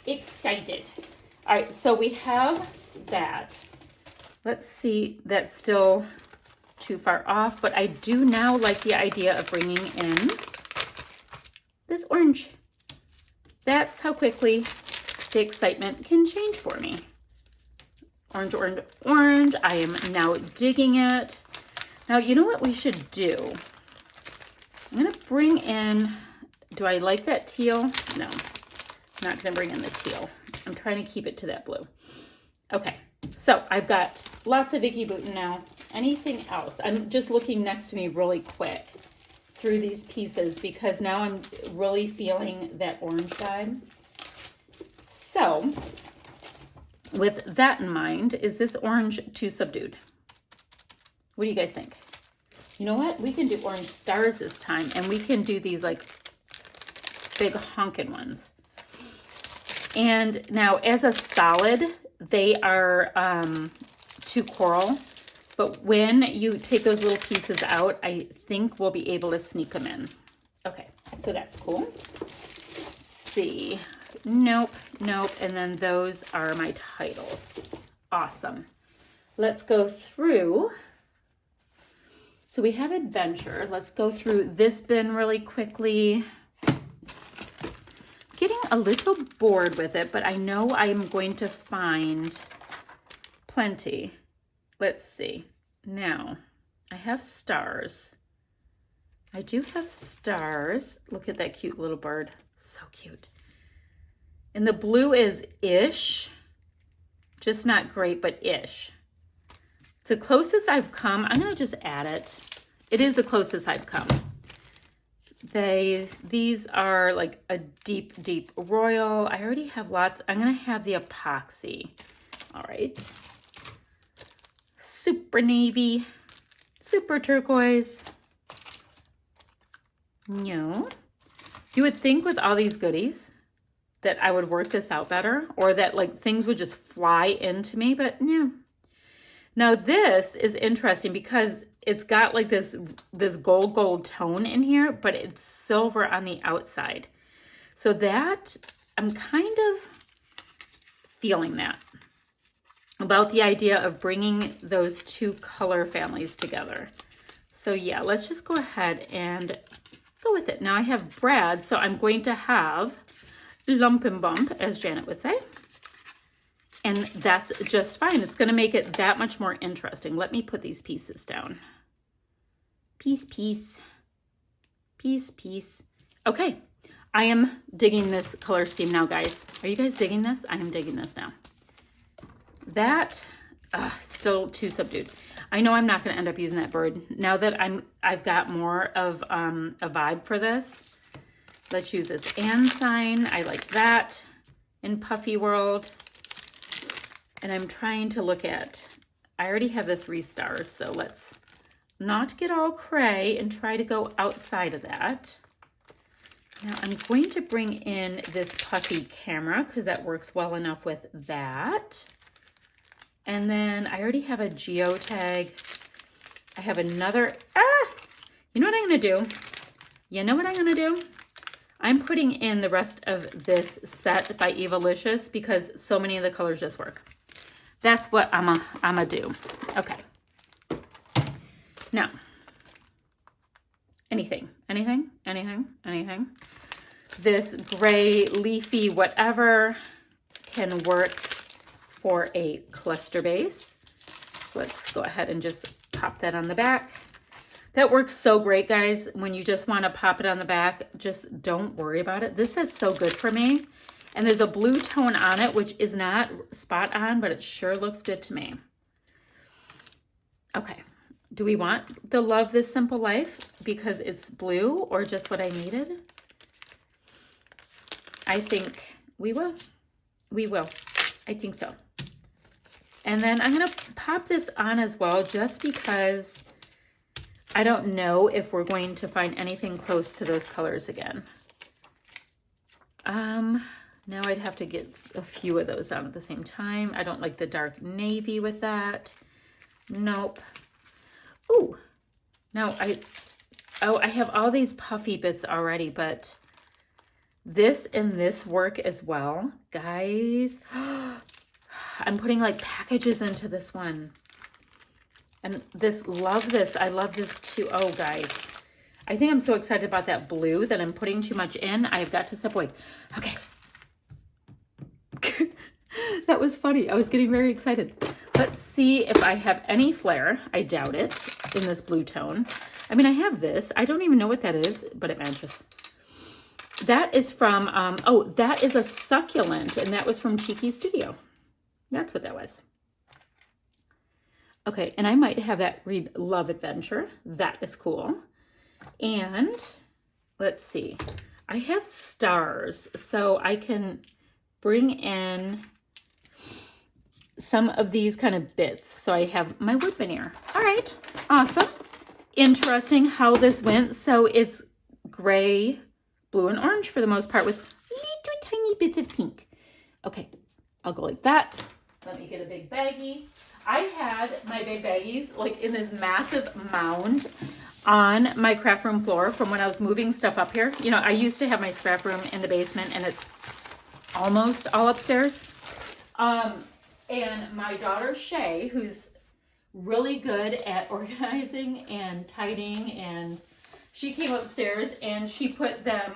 Excited. All right, so we have that. Let's see, that's still too far off, but I do now like the idea of bringing in this orange. That's how quickly the excitement can change for me. Orange, orange, orange. I am now digging it. Now, you know what we should do? I'm going to bring in, do I like that teal? No, I'm not going to bring in the teal. I'm trying to keep it to that blue. Okay, so I've got lots of Vicky Bouton now. Anything else? I'm just looking next to me really quick through these pieces because now I'm really feeling that orange vibe. So with that in mind, is this orange too subdued? What do you guys think? You know what? We can do orange stars this time, and we can do these like big honkin' ones. And now as a solid, they are too coral. But when you take those little pieces out, I think we'll be able to sneak them in. Okay, so that's cool. Let's see. Nope, nope. And then those are my titles. Awesome. Let's go through. So we have adventure. Let's go through this bin really quickly. Getting a little bored with it, but I know I'm going to find plenty. Let's see. Now, I have stars. I do have stars. Look at that cute little bird. So cute. And the blue is ish. Just not great, but ish. It's the closest I've come. I'm going to just add it. It is the closest I've come. These are like a deep, deep royal. I already have lots. I'm going to have the epoxy. All right. Super navy, super turquoise. No. You would think with all these goodies that I would work this out better, or that like things would just fly into me, but no. Now this is interesting because it's got like this gold tone in here, but it's silver on the outside. So that, I'm kind of feeling that. About the idea of bringing those 2 color families together. So yeah, let's just go ahead and go with it. Now I have Brad, so I'm going to have lump and bump, as Janet would say. And that's just fine. It's going to make it that much more interesting. Let me put these pieces down. Piece, piece, piece, piece. Okay, I am digging this color scheme now, guys. Are you guys digging this? I am digging this now. That, still too subdued. I know I'm not going to end up using that bird. Now that I've got more of a vibe for this. Let's use this and sign. I like that in Puffy World. And I'm trying to look at, I already have the 3 stars, so let's not get all cray and try to go outside of that. Now I'm going to bring in this puffy camera because that works well enough with that. And then I already have a geotag. I have another, you know what I'm gonna do? You know what I'm gonna do? I'm putting in the rest of this set by Embellies because so many of the colors just work. That's what I'ma do. Okay. Now, anything. This gray, leafy, whatever can work for a cluster base. Let's go ahead and just pop that on the back. That works so great, guys. When you just want to pop it on the back, just don't worry about it. This is so good for me. And there's a blue tone on it, which is not spot on, but it sure looks good to me. Okay. Do we want the Love This Simple Life because it's blue or just what I needed? I think we will. We will. I think so. And then I'm going to pop this on as well just because I don't know if we're going to find anything close to those colors again. Now I'd have to get a few of those on at the same time. I don't like the dark navy with that. Nope. Ooh. No, I have all these puffy bits already, but this and this work as well. Guys, I'm putting like packages into this one. And this, love this. I love this too. Oh, guys. I think I'm so excited about that blue that I'm putting too much in. I've got to step away. Okay. That was funny. I was getting very excited. Let's see if I have any flare. I doubt it in this blue tone. I mean, I have this. I don't even know what that is, but it matches. That is from, oh, that is a succulent, and that was from Cheeky Studio. That's what that was. Okay, and I might have that read Love Adventure. That is cool. And let's see. I have stars, so I can bring in some of these kind of bits. So I have my wood veneer. All right, awesome. Interesting how this went. So it's gray, blue, and orange for the most part with little tiny bits of pink. Okay, I'll go like that. Let me get a big baggie. I had my big baggies like in this massive mound on my craft room floor from when I was moving stuff up here. You know, I used to have my scrap room in the basement and it's almost all upstairs. And my daughter Shay, who's really good at organizing and tidying, and she came upstairs and she put them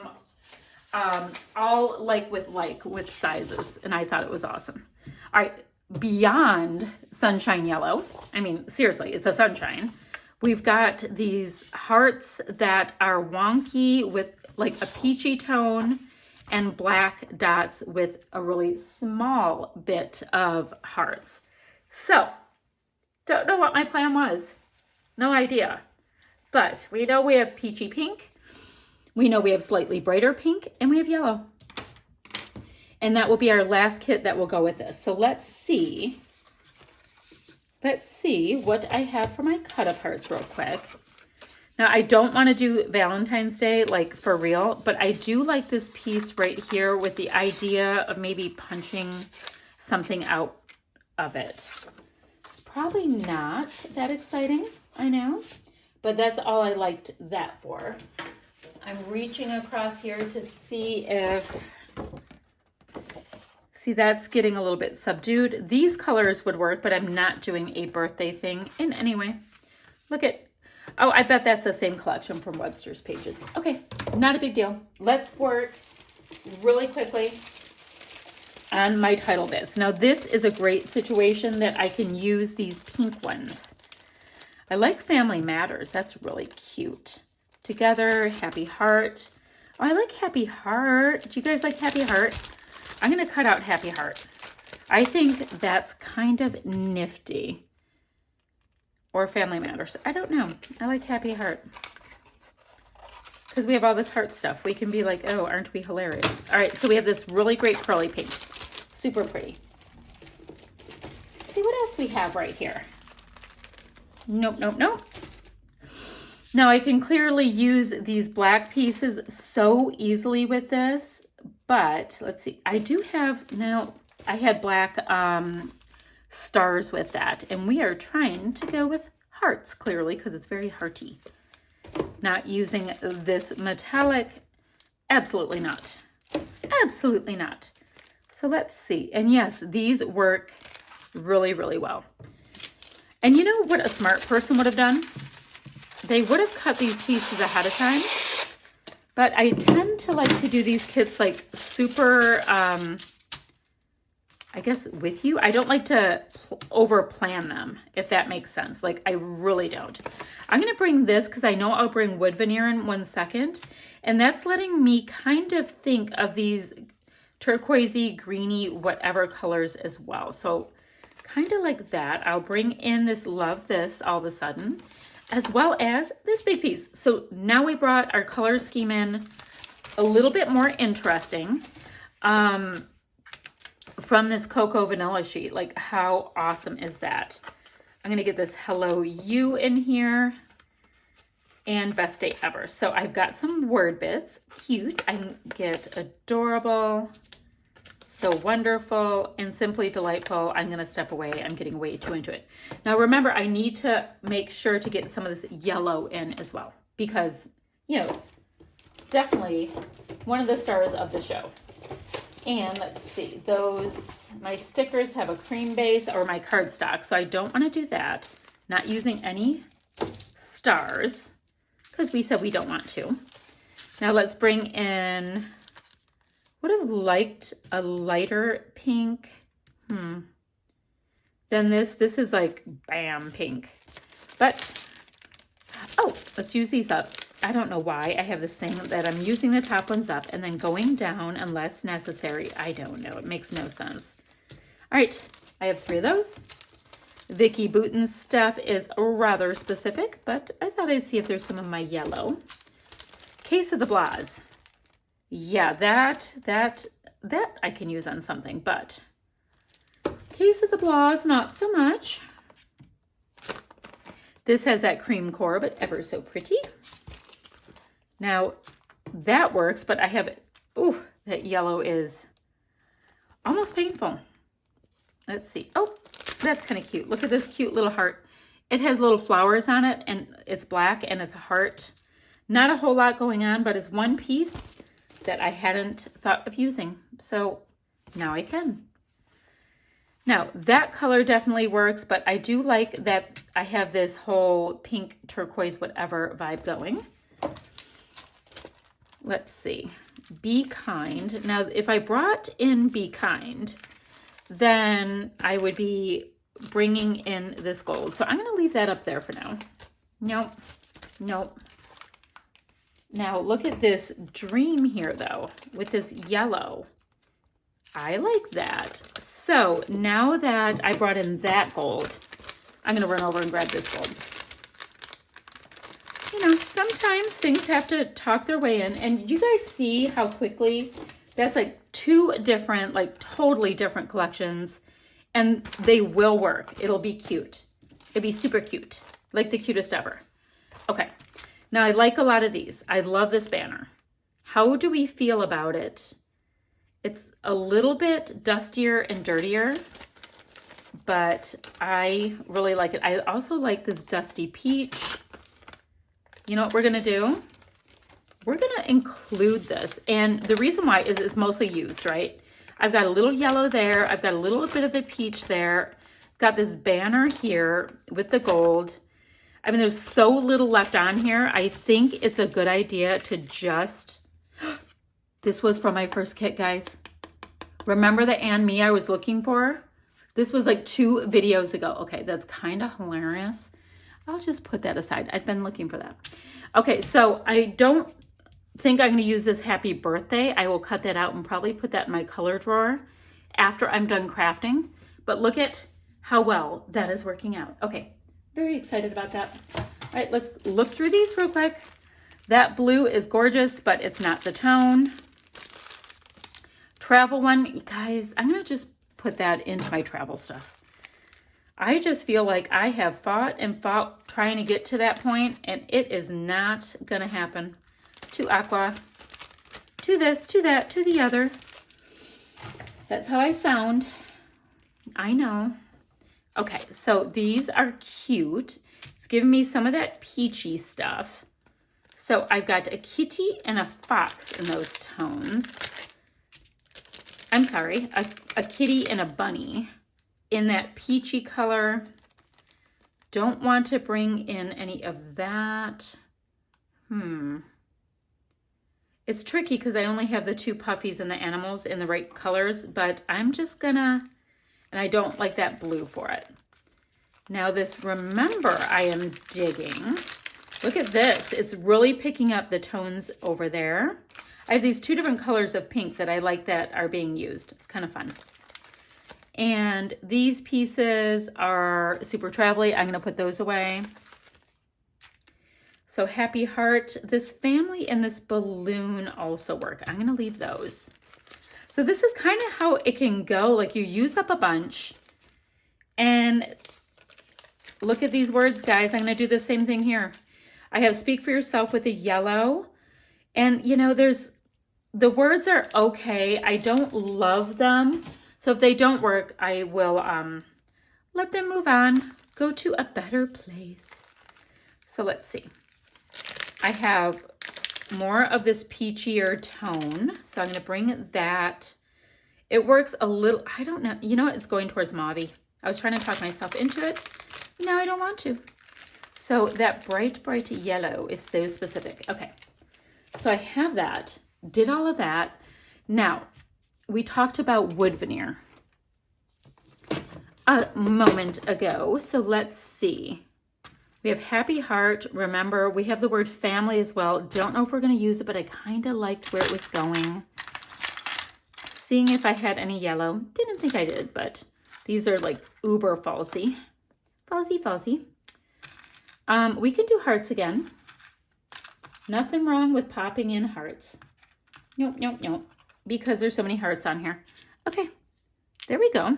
all with sizes, and I thought it was awesome. All right, beyond sunshine yellow, I mean, seriously, it's a sunshine. We've got these hearts that are wonky with like a peachy tone and black dots with a really small bit of hearts. So, don't know what my plan was. No idea. But we know we have peachy pink. We know we have slightly brighter pink, and we have yellow. And that will be our last kit that will go with this. So let's see. Let's see what I have for my cut-up hearts real quick. Now, I don't want to do Valentine's Day, like for real, but I do like this piece right here with the idea of maybe punching something out of it. Probably not that exciting, I know, but that's all I liked that for. I'm reaching across here to see if, see, that's getting a little bit subdued. These colors would work, but I'm not doing a birthday thing in any way. Look at, oh, I bet that's the same collection from Webster's Pages. Okay, not a big deal. Let's work really quickly on my title bits. Now, this is a great situation that I can use these pink ones. I like Family Matters. That's really cute. Together, Happy Heart. Oh, I like Happy Heart. Do you guys like Happy Heart? I'm going to cut out Happy Heart. I think that's kind of nifty. Or Family Matters. I don't know. I like Happy Heart. Because we have all this heart stuff. We can be like, oh, aren't we hilarious? All right, so we have this really great pearly pink. Super pretty. else we have right here? Nope, nope, nope. Now I can clearly use these black pieces so easily with this, but let's see. I do have, now I had black stars with that, and we are trying to go with hearts clearly because it's very hearty. Not using this metallic, absolutely not. Absolutely not. So let's see. And yes, these work really, really well. And you know what a smart person would have done? They would have cut these pieces ahead of time. But I tend to like to do these kits like super, I guess with you. I don't like to over plan them, if that makes sense. Like I really don't. I'm going to bring this because I know I'll bring wood veneer in 1 second. And that's letting me kind of think of these turquoisey, greeny, whatever colors as well. So kind of like that. I'll bring in this Love This all of a sudden, as well as this big piece. So now we brought our color scheme in a little bit more interesting from this cocoa vanilla sheet. Like how awesome is that? I'm going to get this Hello You in here. And Best Day Ever. So I've got some word bits. Cute. I can get adorable, so wonderful, and simply delightful. I'm going to step away. I'm getting way too into it. Now remember, I need to make sure to get some of this yellow in as well, because, you know, it's definitely one of the stars of the show. And let's see, my stickers have a cream base, or my cardstock, so I don't want to do that. Not using any stars, because we said we don't want to. Now let's bring in, would have liked a lighter pink. Then this is like bam pink. But, oh, let's use these up. I don't know why I have this thing that I'm using the top ones up and then going down unless necessary. I don't know. It makes no sense. All right, I have 3 of those. Vicky Bouton's stuff is rather specific, but I thought I'd see if there's some of my yellow. Case of the Blas. Yeah, that I can use on something, but Case of the Blas, not so much. This has that cream core, but ever so pretty. Now, that works, but I have, ooh, that yellow is almost painful. Let's see. Oh, that's kind of cute. Look at this cute little heart. It has little flowers on it, and it's black, and it's a heart. Not a whole lot going on, but it's one piece that I hadn't thought of using. So now I can. Now, that color definitely works, but I do like that I have this whole pink, turquoise, whatever vibe going. Let's see. Be Kind. Now, if I brought in Be Kind, then I would be bringing in this gold. So I'm going to leave that up there for now. Nope. Nope. Now look at this dream here though, with this yellow. I like that. So now that I brought in that gold, I'm going to run over and grab this gold. You know, sometimes things have to talk their way in, and you guys see how quickly that's like 2 different, like totally different collections, and they will work. It'll be cute. It'll be super cute, like the cutest ever. Okay, now I like a lot of these. I love this banner. How do we feel about it? It's a little bit dustier and dirtier, but I really like it. I also like this dusty peach. You know what we're gonna do? We're gonna include this. And the reason why is it's mostly used, right? I've got a little yellow there. I've got a little bit of the peach there. Got this banner here with the gold. I mean, there's so little left on here. I think it's a good idea to just, this was from my first kit, guys. Remember the Ann Me I was looking for? This was like 2 videos ago. Okay, that's kind of hilarious. I'll just put that aside. I've been looking for that. Okay, so I don't think I'm going to use this Happy Birthday. I will cut that out and probably put that in my color drawer after I'm done crafting. But look at how well that is working out. Okay, very excited about that. All right, let's look through these real quick. That blue is gorgeous, but it's not the tone. Travel one, guys, I'm going to just put that into my travel stuff. I just feel like I have fought and fought trying to get to that point, and it is not going to happen. To aqua, to this, to that, to the other. That's how I sound. I know. Okay, so these are cute. It's giving me some of that peachy stuff. So I've got a kitty and a fox in those tones. I'm sorry, a kitty and a bunny in that peachy color. Don't want to bring in any of that. It's tricky because I only have the two puffies and the animals in the right colors, but I'm just gonna, and I don't like that blue for it. Now this Remember I am digging. Look at this. It's really picking up the tones over there. I have these two different colors of pink that I like that are being used. It's kind of fun. And these pieces are super travel-y. I'm going to put those away. So Happy Heart, this family and this balloon also work. I'm going to leave those. So this is kind of how it can go. Like you use up a bunch. And look at these words, guys. I'm going to do the same thing here. I have Speak for Yourself with a yellow. And, you know, the words are okay. I don't love them. So if they don't work, I will let them move on. Go to a better place. So let's see. I have more of this peachier tone. So I'm going to bring that. It works a little, I don't know. You know what? It's going towards mauve-y. I was trying to talk myself into it. No, I don't want to. So that bright, bright yellow is so specific. Okay. So I have that. Did all of that. Now, we talked about wood veneer a moment ago. So let's see. We have Happy Heart. Remember, we have the word family as well. Don't know if we're going to use it, but I kind of liked where it was going. Seeing if I had any yellow. Didn't think I did, but these are like uber falsy. Falsy, falsy. We can do hearts again. Nothing wrong with popping in hearts. Nope, nope, nope. Because there's so many hearts on here. Okay, there we go.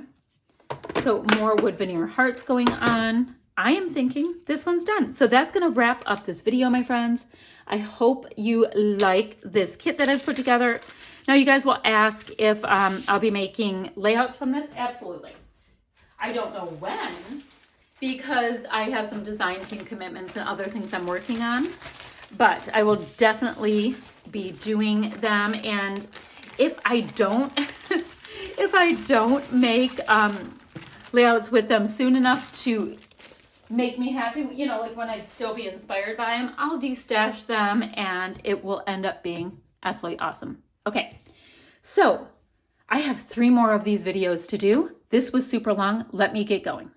So more wood veneer hearts going on. I am thinking this one's done. So that's going to wrap up this video, my friends. I hope you like this kit that I've put together. Now you guys will ask if I'll be making layouts from this. Absolutely. I don't know when, because I have some design team commitments and other things I'm working on. But I will definitely be doing them. And if I don't, if I don't make layouts with them soon enough to make me happy, you know, like when I'd still be inspired by them, I'll de-stash them and it will end up being absolutely awesome. Okay, so I have 3 more of these videos to do. This was super long. Let me get going.